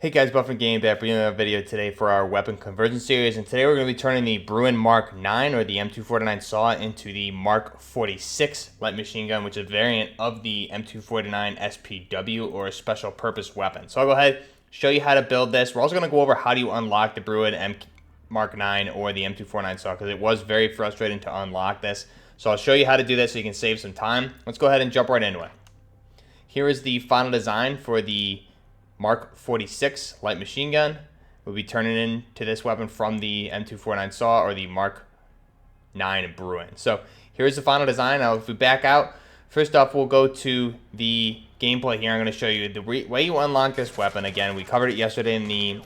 Hey guys, Buff and Game back bringing another video today for our weapon conversion series, and today we're going to be turning the Bruen MK9 or the M249 saw into the Mark 46 light machine gun, which is a variant of the M249 SPW or a special purpose weapon. So I'll go ahead show you how to build this. We're also going to go over how do you unlock the Bruen MK9 or the M249 saw, because it was very frustrating to unlock this. So I'll show you how to do this so you can save some time. Let's go ahead and jump right into it. Here is the final design for the Mark 46 light machine gun. We'll be turning into this weapon from the M249 saw or the Mark 9 Bruen. So here's the final design. Now if we back out, first off we'll go to the gameplay here. I'm going to show you the way you unlock this weapon. Again, we covered it yesterday in the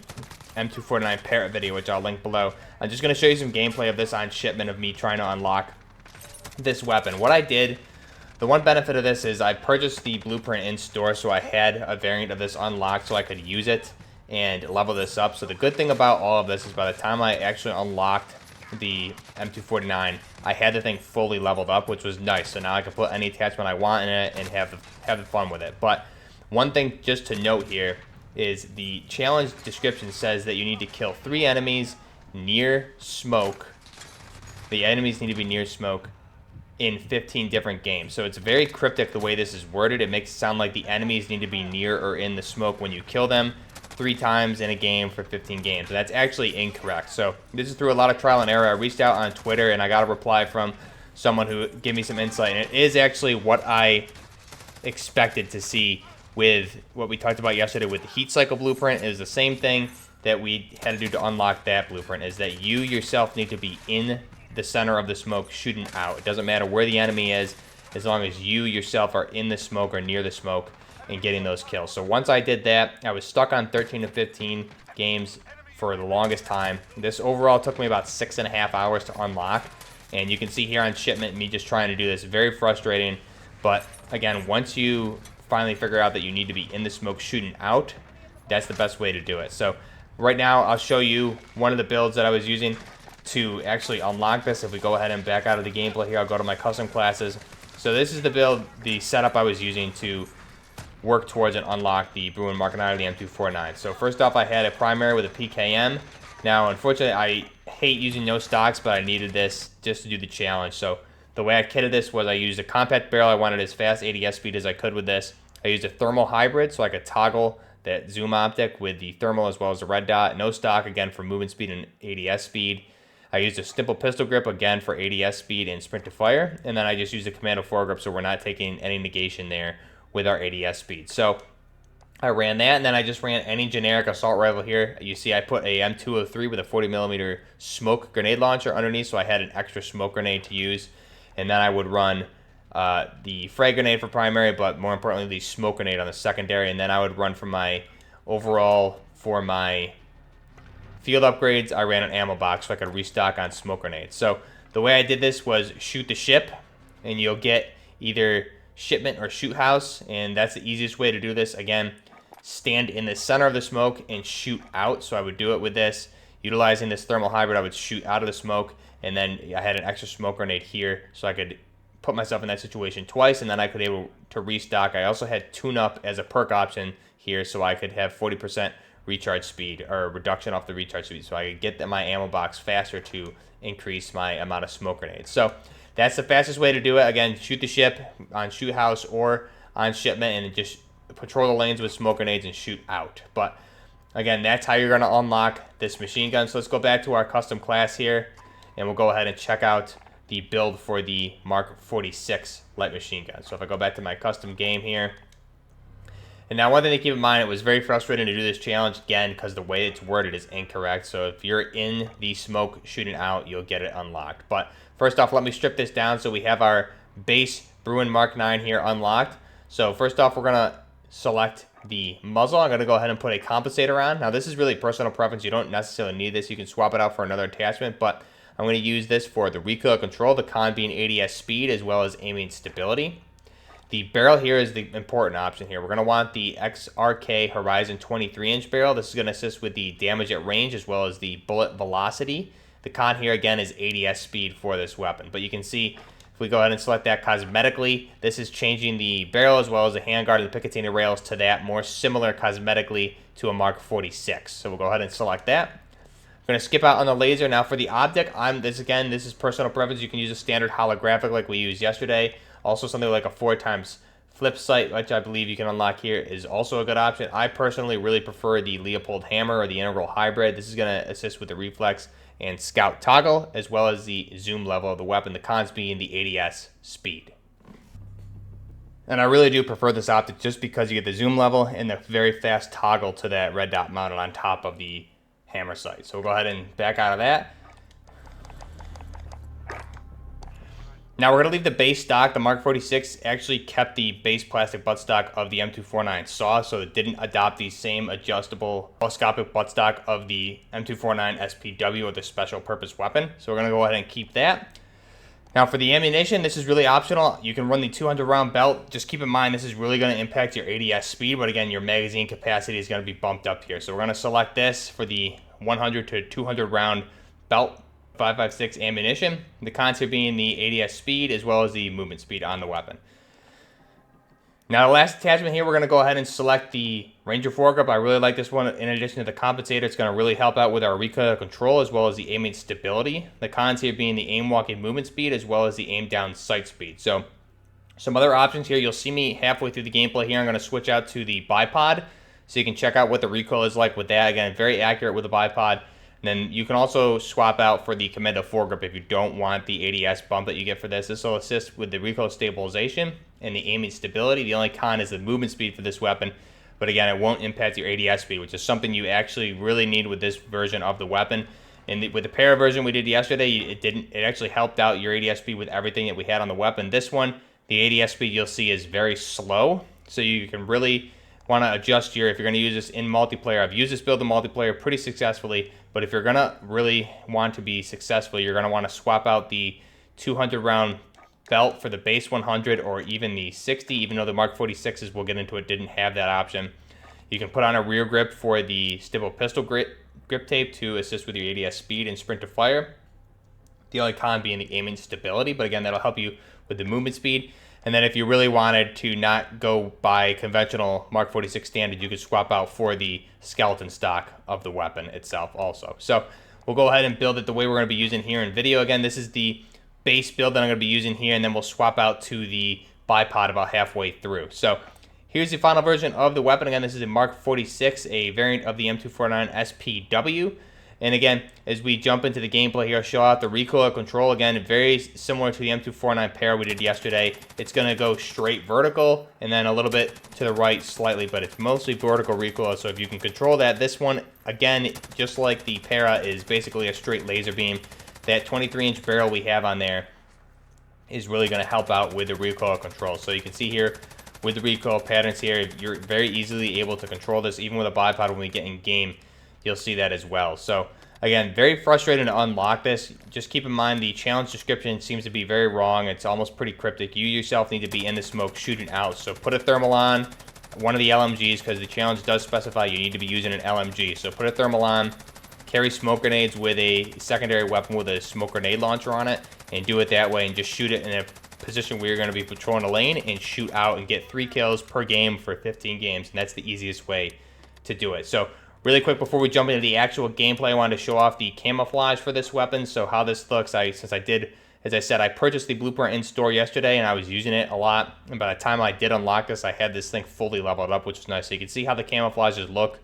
M249 Parrot video, which I'll link below. I'm just going to show you some gameplay of this on shipment of me trying to unlock this weapon. What I did, the one benefit of this is I purchased the blueprint in store, so I had a variant of this unlocked so I could use it and level this up. So the good thing about all of this is by the time I actually unlocked the M249, I had the thing fully leveled up, which was nice. So now I can put any attachment I want in it and have the fun with it. But one thing just to note here is the challenge description says that you need to kill 3 enemies near smoke. The enemies need to be near smoke in 15 different games. So it's very cryptic the way this is worded. It makes it sound like the enemies need to be near or in the smoke when you kill them 3 times in a game for 15 games. And that's actually incorrect. So this is through a lot of trial and error. I reached out on Twitter and I got a reply from someone who gave me some insight. And it is actually what I expected to see with what we talked about yesterday with the heat cycle blueprint. Is the same thing that we had to do to unlock that blueprint, is that you yourself need to be in the center of the smoke shooting out. It doesn't matter where the enemy is, as long as you yourself are in the smoke or near the smoke and getting those kills. So once I did that, I was stuck on 13 to 15 games for the longest time. This overall took me about 6.5 hours to unlock, and you can see here on shipment me just trying to do this. Very frustrating, but again, once you finally figure out that you need to be in the smoke shooting out, that's the best way to do it. So right now I'll show you one of the builds that I was using to actually unlock this. If we go ahead and back out of the gameplay here, I'll go to my custom classes. So this is the build, the setup I was using to work towards and unlock the Bruen MK9 or the M249. So first off, I had a primary with a PKM. Now, unfortunately, I hate using no stocks, but I needed this just to do the challenge. So the way I kitted this was I used a compact barrel. I wanted as fast ADS speed as I could with this. I used a thermal hybrid, so I could toggle that zoom optic with the thermal as well as the red dot. No stock, again, for movement speed and ADS speed. I used a simple pistol grip, again, for ADS speed and sprint to fire. And then I just used a commando foregrip, so we're not taking any negation there with our ADS speed. So I ran that, and then I just ran any generic assault rifle here. You see I put a M203 with a 40mm smoke grenade launcher underneath, so I had an extra smoke grenade to use. And then I would run the frag grenade for primary, but more importantly, the smoke grenade on the secondary. And then I would run for my overall, for my field upgrades, I ran an ammo box so I could restock on smoke grenades. So the way I did this was shoot the ship, and you'll get either shipment or shoot house, and that's the easiest way to do this. Again, stand in the center of the smoke and shoot out. So I would do it with this. Utilizing this thermal hybrid, I would shoot out of the smoke, and then I had an extra smoke grenade here so I could put myself in that situation twice, and then I could be able to restock. I also had tune-up as a perk option here so I could have 40% recharge speed or reduction off the recharge speed, so I could get my ammo box faster to increase my amount of smoke grenades. So that's the fastest way to do it. Again, shoot the ship on shoot house or on shipment and just patrol the lanes with smoke grenades and shoot out. But again, that's how you're going to unlock this machine gun. So let's go back to our custom class here, and we'll go ahead and check out the build for the Mark 46 light machine gun. So if I go back to my custom game here, and now one thing to keep in mind, it was very frustrating to do this challenge again because the way it's worded is incorrect. So if you're in the smoke shooting out, you'll get it unlocked. But first off, let me strip this down. So we have our base Bruen MK9 here unlocked. So first off, we're going to select the muzzle. I'm going to go ahead and put a compensator on. Now this is really personal preference. You don't necessarily need this. You can swap it out for another attachment, but I'm going to use this for the recoil control, the con being ADS speed, as well as aiming stability. The barrel here is the important option here. We're going to want the XRK Horizon 23-inch barrel. This is going to assist with the damage at range as well as the bullet velocity. The con here, again, is ADS speed for this weapon. But you can see If we go ahead and select that cosmetically, this is changing the barrel as well as the handguard and the Picatinny rails to that more similar cosmetically to a Mark 46. So we'll go ahead and select that. I'm going to skip out on the laser. Now for the optic, this is personal preference. You can use a standard holographic like we used yesterday. Also something like a 4x flip sight, which I believe you can unlock here, is also a good option. I personally really prefer the Leopold hammer or the integral hybrid. This is going to assist with the reflex and scout toggle, as well as the zoom level of the weapon, the cons being the ADS speed. And I really do prefer this optic just because you get the zoom level and the very fast toggle to that red dot mounted on top of the hammer sight. So we'll go ahead and back out of that. Now we're going to leave the base stock. The Mark 46 actually kept the base plastic buttstock of the M249 saw, so it didn't adopt the same adjustable telescopic buttstock of the M249 SPW or the special purpose weapon. So we're going to go ahead and keep that. Now for the ammunition, this is really optional. You can run the 200 round belt. Just keep in mind this is really going to impact your ADS speed, but again, your magazine capacity is going to be bumped up here. So we're going to select this for the 100 to 200 round belt 5.56 ammunition. The cons here being the ADS speed as well as the movement speed on the weapon. Now the last attachment here, we're going to go ahead and select the Ranger foregrip. I really like this one. In addition to the compensator, it's going to really help out with our recoil control as well as the aiming stability. The cons here being the aim walking movement speed as well as the aim down sight speed. So some other options here. You'll see me halfway through the gameplay here. I'm going to switch out to the bipod so you can check out what the recoil is like with that. Again, very accurate with the bipod. And then you can also swap out for the Commando foregrip if you don't want the ADS bump that you get for this. This will assist with the recoil stabilization and the aiming stability. The only con is the movement speed for this weapon. But again, it won't impact your ADS speed, which is something you actually really need with this version of the weapon. And with the para version we did yesterday, it actually helped out your ADS speed with everything that we had on the weapon. This one, the ADS speed you'll see is very slow. So you can really want to adjust if you're going to use this in multiplayer. I've used this build in multiplayer pretty successfully, but if you're going to really want to be successful, you're going to want to swap out the 200 round belt for the base 100 or even the 60, even though the Mark 46s, we'll get into it, didn't have that option. You can put on a rear grip for the stipple pistol grip tape to assist with your ADS speed and sprint to fire. The only con being the aiming stability, but again, that'll help you with the movement speed. And then if you really wanted to not go by conventional Mark 46 standard, you could swap out for the skeleton stock of the weapon itself also. So we'll go ahead and build it the way we're going to be using here in video. Again, this is the base build that I'm going to be using here, and then we'll swap out to the bipod about halfway through. So here's the final version of the weapon. Again, this is a Mark 46, a variant of the M249 SPW. And again, as we jump into the gameplay here, I'll show out the recoil control. Again, very similar to the M249 para we did yesterday. It's going to go straight vertical and then a little bit to the right slightly, but it's mostly vertical recoil. So if you can control that, this one, again, just like the para, is basically a straight laser beam. That 23-inch barrel we have on there is really going to help out with the recoil control. So you can see here with the recoil patterns here, you're very easily able to control this. Even with a bipod, when we get in game, you'll see that as well. So again, very frustrating to unlock this. Just keep in mind the challenge description seems to be very wrong. It's almost pretty cryptic. You yourself need to be in the smoke shooting out. So put a thermal on one of the LMGs, because the challenge does specify you need to be using an LMG. So put a thermal on, carry smoke grenades with a secondary weapon with a smoke grenade launcher on it, and do it that way, and just shoot it in a position where you're going to be patrolling a lane and shoot out and get 3 kills per game for 15 games. And that's the easiest way to do it. So really quick before we jump into the actual gameplay, I wanted to show off the camouflage for this weapon. So how this looks, since I did, as I said, I purchased the blueprint in store yesterday and I was using it a lot. And by the time I did unlock this, I had this thing fully leveled up, which is nice. So you can see how the camouflages look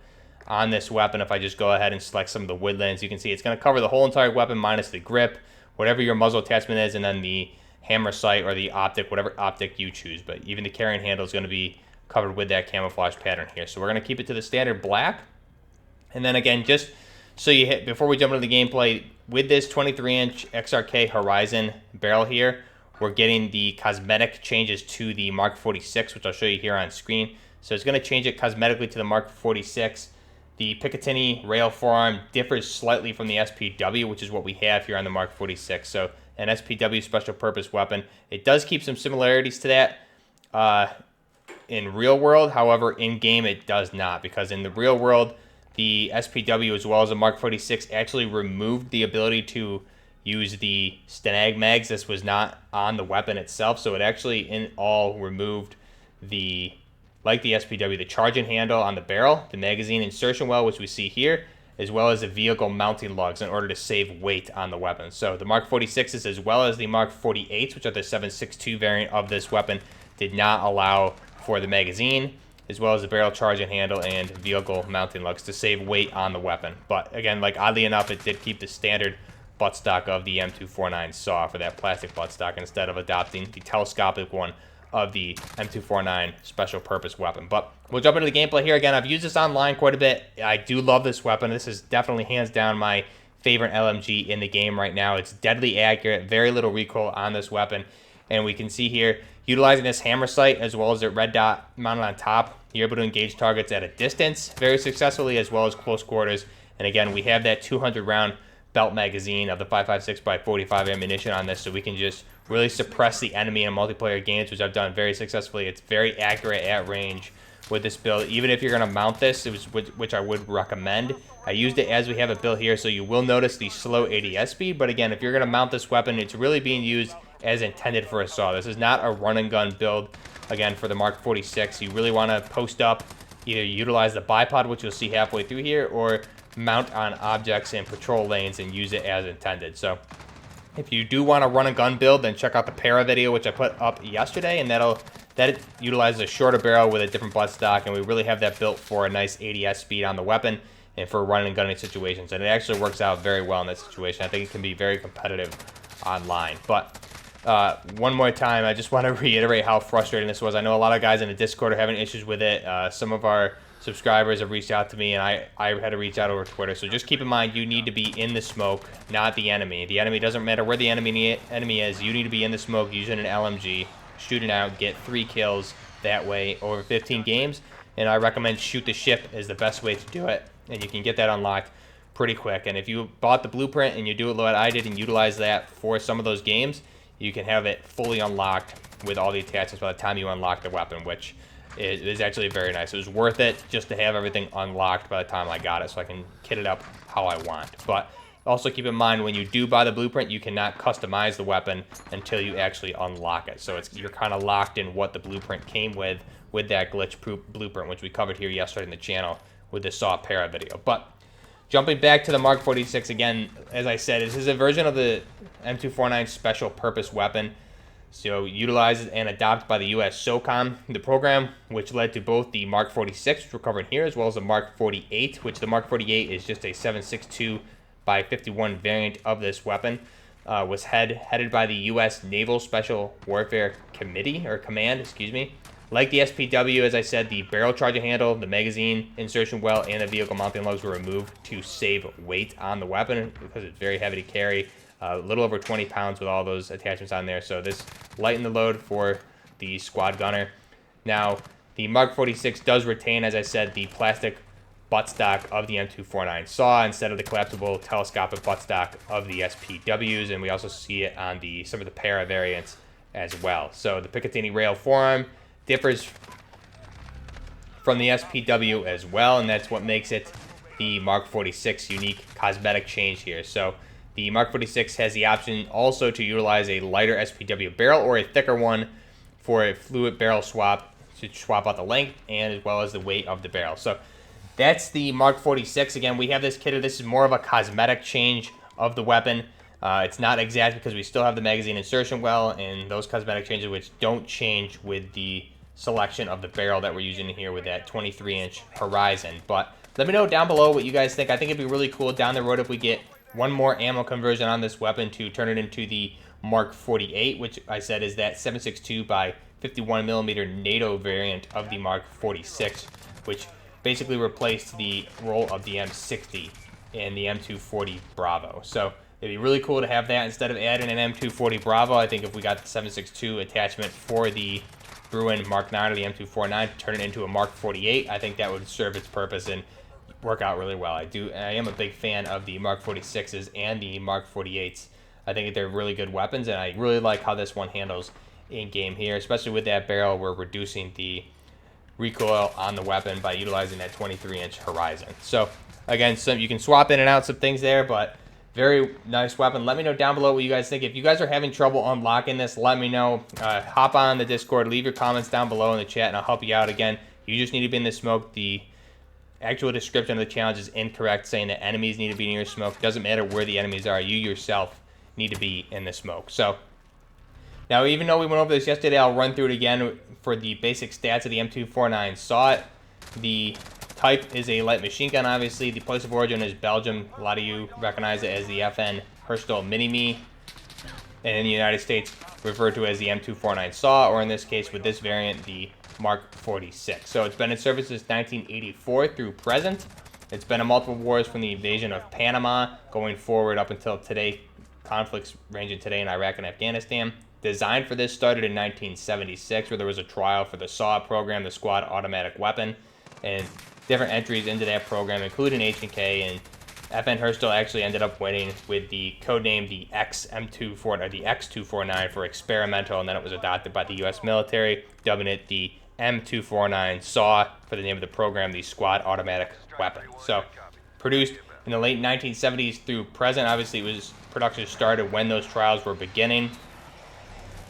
on this weapon. If I just go ahead and select some of the woodlands, you can see it's going to cover the whole entire weapon minus the grip, whatever your muzzle attachment is, and then the hammer sight or the optic, whatever optic you choose. But even the carrying handle is going to be covered with that camouflage pattern here. So we're going to keep it to the standard black. And then again, just so you hit, before we jump into the gameplay, with this 23-inch XRK Horizon barrel here, we're getting the cosmetic changes to the Mark 46, which I'll show you here on screen. So it's going to change it cosmetically to the Mark 46. The Picatinny rail forearm differs slightly from the SPW, which is what we have here on the Mark 46. So an SPW special purpose weapon. It does keep some similarities to that in real world. However, in game it does not, because in the real world, the SPW as well as the Mark 46 actually removed the ability to use the Stenag mags. This was not on the weapon itself, so it actually in all removed the, like the SPW, the charging handle on the barrel, the magazine insertion well, which we see here, as well as the vehicle mounting lugs in order to save weight on the weapon. So the Mark 46s as well as the Mark 48s, which are the 7.62 variant of this weapon, did not allow for the magazine, as well as the barrel charging handle and vehicle mounting lugs to save weight on the weapon. But again, like oddly enough, it did keep the standard buttstock of the M249 saw for that plastic buttstock instead of adopting the telescopic one of the M249 special purpose weapon. But we'll jump into the gameplay here. Again, I've used this online quite a bit. I do love this weapon. This is definitely hands down my favorite LMG in the game right now. It's deadly accurate, very little recoil on this weapon. And we can see here, utilizing this hammer sight as well as the red dot mounted on top, you're able to engage targets at a distance very successfully as well as close quarters. And again, we have that 200 round belt magazine of the 5.56x45 ammunition on this, so we can just really suppress the enemy in multiplayer games, which I've done very successfully. It's very accurate at range with this build. Even if you're going to mount this, which I would recommend, I used it as we have it built here, so you will notice the slow ADS speed. But again, if you're going to mount this weapon, it's really being used as intended for a saw. This is not a run and gun build. Again, for the Mark 46, you really want to post up, either utilize the bipod, which you'll see halfway through here, or mount on objects in patrol lanes and use it as intended. So if you do want to run a gun build, then check out the para video, which I put up yesterday, and that utilizes a shorter barrel with a different buttstock, and we really have that built for a nice ADS speed on the weapon and for running and gunning situations. And it actually works out very well in that situation. I think it can be very competitive online. But one more time, I just want to reiterate how frustrating this was. I know a lot of guys in the Discord are having issues with it. Some of our subscribers have reached out to me, and I had to reach out over Twitter. So just keep in mind, you need to be in the smoke, not the enemy. The enemy doesn't matter where the enemy is. You need to be in the smoke using an LMG, shooting out, get 3 kills that way over 15 games. And I recommend shoot the ship is the best way to do it, and you can get that unlocked pretty quick. And if you bought the blueprint and you do it what I did and utilize that for some of those games, you can have it fully unlocked with all the attachments by the time you unlock the weapon, which is actually very nice. It was worth it just to have everything unlocked by the time I got it, so I can kit it up how I want. But also keep in mind, when you do buy the blueprint, you cannot customize the weapon until you actually unlock it. So you're kind of locked in what the blueprint came with that glitch-proof blueprint, which we covered here yesterday in the channel with the saw para video. But jumping back to the Mark 46, again, as I said, this is a version of the M249 special purpose weapon. So utilized and adopted by the USSOCOM, the program, which led to both the Mark 46, which we're covering here, as well as the Mark 48, which the Mark 48 is just a 7.62x51 variant of this weapon. Was headed by the U.S. Naval Special Warfare Command, excuse me. Like the SPW, as I said, the barrel charging handle, the magazine insertion well, and the vehicle mounting lugs were removed to save weight on the weapon because it's very heavy to carry. A little over 20 pounds with all those attachments on there. So this lightened the load for the squad gunner. Now, the Mark 46 does retain, as I said, the plastic buttstock of the M249 saw instead of the collapsible telescopic buttstock of the SPWs. And we also see it on some of the para variants as well. So the Picatinny rail forearm differs from the SPW as well, and that's what makes it the Mark 46 unique cosmetic change here. So the Mark 46 has the option also to utilize a lighter SPW barrel or a thicker one for a fluid barrel swap to swap out the length and as well as the weight of the barrel. So that's the Mark 46. Again, we have this kitted. This is more of a cosmetic change of the weapon. It's not exact because we still have the magazine insertion well and those cosmetic changes which don't change with the selection of the barrel that we're using here with that 23-inch horizon. But let me know down below what you guys think. I think it'd be really cool down the road if we get one more ammo conversion on this weapon to turn it into the Mark 48, which I said is that 7.62x51mm NATO variant of the Mark 46, which basically replaced the role of the M60 and the M240 Bravo. So it'd be really cool to have that instead of adding an M240 Bravo. I think if we got the 7.62 attachment for the Bruen MK9 or the M249 to turn it into a Mark 48, I think that would serve its purpose and work out really well. I am a big fan of the Mark 46s and the Mark 48s. I think they're really good weapons, and I really like how this one handles in game here, especially with that barrel. We're reducing the recoil on the weapon by utilizing that 23-inch horizon. So again, you can swap in and out some things there, but Very nice weapon. Let me know down below what you guys think. If you guys are having trouble unlocking this, let me know. Hop on the Discord, leave your comments down below in the chat, and I'll help you out. Again, you just need to be in the smoke. The actual description of the challenge is incorrect, saying that enemies need to be near smoke. Doesn't matter where the enemies are. You yourself need to be in the smoke. So now, even though we went over this yesterday, I'll run through it again for the basic stats of the M249 SAW. The type is a light machine gun, obviously. The place of origin is Belgium. A lot of you recognize it as the FN Herstal Mini-Me. And in the United States, referred to as the M249 SAW, or in this case, with this variant, the Mark 46. So it's been in service since 1984 through present. It's been in multiple wars from the invasion of Panama going forward up until today, conflicts ranging today in Iraq and Afghanistan. Design for this started in 1976, where there was a trial for the SAW program, the Squad Automatic Weapon, and different entries into that program, including H&K, and FN Herstal actually ended up winning with the codename the X249 for experimental, and then it was adopted by the U.S. military, dubbing it the M249 SAW for the name of the program, the Squad Automatic Weapon. So, produced in the late 1970s through present. Obviously, production started when those trials were beginning.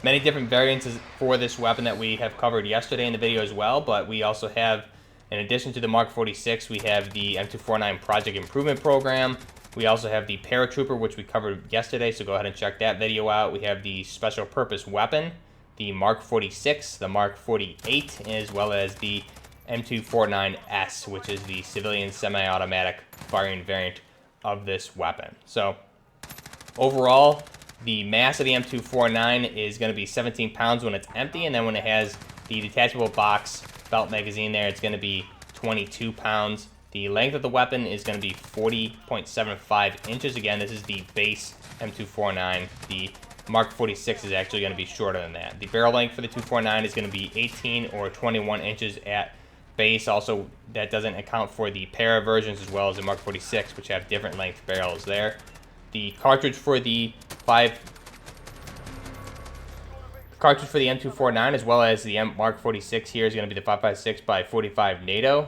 Many different variants for this weapon that we have covered yesterday in the video as well, but we also have, in addition to the Mark 46, we have the M249 Project Improvement Program. We also have the Paratrooper, which we covered yesterday, so go ahead and check that video out. We have the Special Purpose Weapon, the Mark 46, the Mark 48, as well as the M249S, which is the civilian semi-automatic firing variant of this weapon. So, overall, the mass of the M249 is going to be 17 pounds when it's empty, and then when it has the detachable box belt magazine there, it's going to be 22 pounds. The length of the weapon is going to be 40.75 inches. Again, this is the base M249. The Mark 46 is actually going to be shorter than that. The barrel length for the 249 is going to be 18 or 21 inches at base. Also, that doesn't account for the para versions as well as the Mark 46, which have different length barrels there. The cartridge for the M249 as well as the Mark 46 here is going to be the 5.56 by 45 NATO.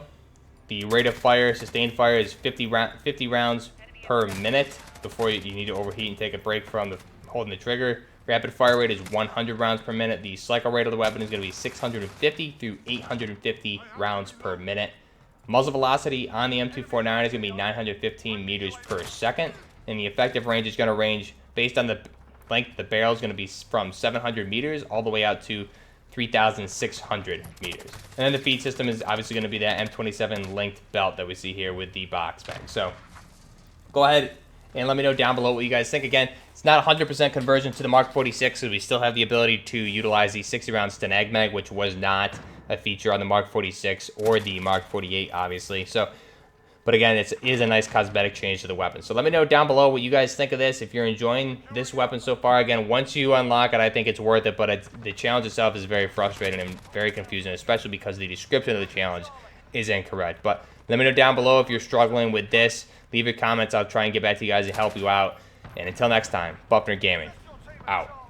The rate of fire, sustained fire, is 50 rounds per minute before you need to overheat and take a break from holding the trigger. Rapid fire rate is 100 rounds per minute. The cycle rate of the weapon is going to be 650 through 850 rounds per minute. Muzzle velocity on the M249 is going to be 915 meters per second. And the effective range is going to range, based on the length of the barrel, is going to be from 700 meters all the way out to 3,600 meters. And then the feed system is obviously going to be that M27 linked belt that we see here with the box bag. So go ahead and let me know down below what you guys think. Again, it's not 100% conversion to the Mark 46, so we still have the ability to utilize the 60-round Stenag mag, which was not a feature on the Mark 46 or the Mark 48, obviously. So, but again, it is a nice cosmetic change to the weapon. So let me know down below what you guys think of this. If you're enjoying this weapon so far, again, once you unlock it, I think it's worth it. But the challenge itself is very frustrating and very confusing, especially because the description of the challenge is incorrect. But let me know down below if you're struggling with this. Leave your comments. I'll try and get back to you guys and help you out. And until next time, Buffner Gaming, out.